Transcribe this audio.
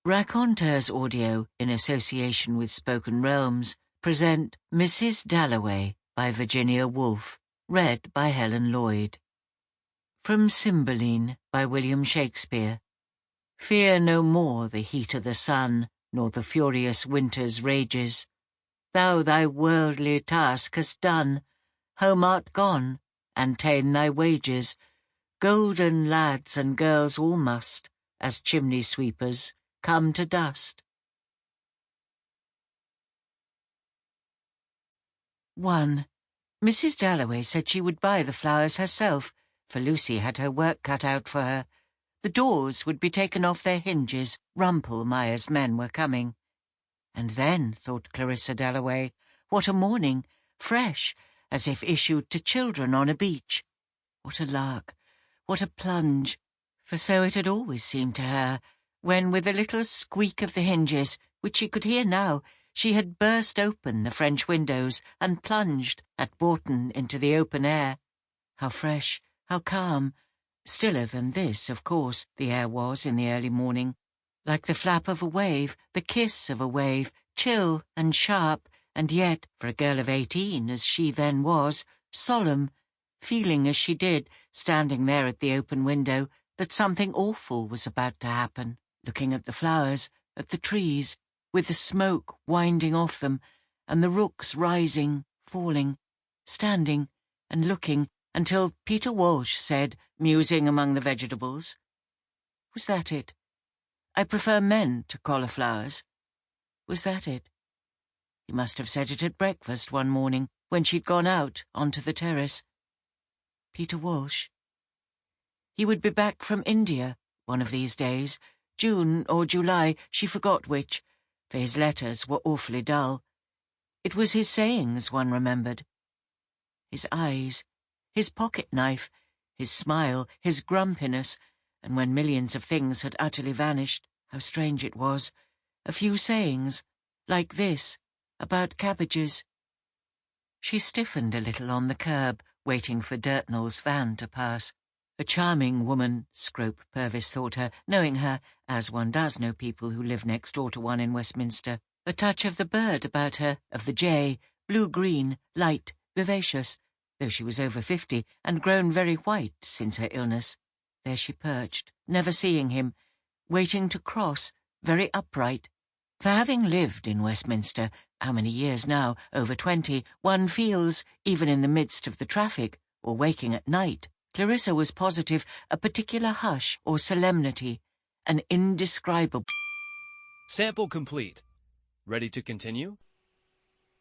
Raconteurs Audio, in association with Spoken Realms, present Mrs. Dalloway by Virginia Woolf, read by Helen Lloyd. From Cymbeline by William Shakespeare. Fear no more the heat of the sun, nor the furious winter's rages. Thou thy worldly task hast done, home art gone, and ta'en thy wages. Golden lads and girls all must, as chimney sweepers, come to dust. 1. Mrs. Dalloway said she would buy the flowers herself, for Lucy had her work cut out for her. The doors would be taken off their hinges. Rumpelmeyer's men were coming. And then, thought Clarissa Dalloway, what a morning, fresh, as if issued to children on a beach. What a lark, what a plunge, for so it had always seemed to her, when with a little squeak of the hinges, which she could hear now, she had burst open the French windows and plunged at Bourton into the open air. How fresh, how calm! Stiller than this, of course, the air was in the early morning. Like the flap of a wave, the kiss of a wave, chill and sharp, and yet, for a girl of 18, as she then was, solemn, feeling as she did, standing there at the open window, that something awful was about to happen, looking at the flowers, at the trees, with the smoke winding off them, and the rooks rising, falling, standing and looking, until Peter Walsh said, musing among the vegetables, "Was that it? I prefer men to cauliflowers." Was that it? He must have said it at breakfast one morning, when she'd gone out onto the terrace. Peter Walsh. He would be back from India one of these days, June or July, she forgot which, for his letters were awfully dull. It was his sayings one remembered. His eyes, his pocket-knife, his smile, his grumpiness, and when millions of things had utterly vanished, how strange it was, a few sayings, like this, about cabbages. She stiffened a little on the curb, waiting for Dirtnell's van to pass. A charming woman, Scrope Purvis thought her, knowing her, as one does know people who live next door to one in Westminster. A touch of the bird about her, of the jay, blue-green, light, vivacious, though she was over 50 and grown very white since her illness. There she perched, never seeing him, waiting to cross, very upright. For having lived in Westminster, how many years now, over 20, one feels, even in the midst of the traffic, or waking at night, Clarissa was positive, a particular hush or solemnity, an indescribable... Sample complete. Ready to continue?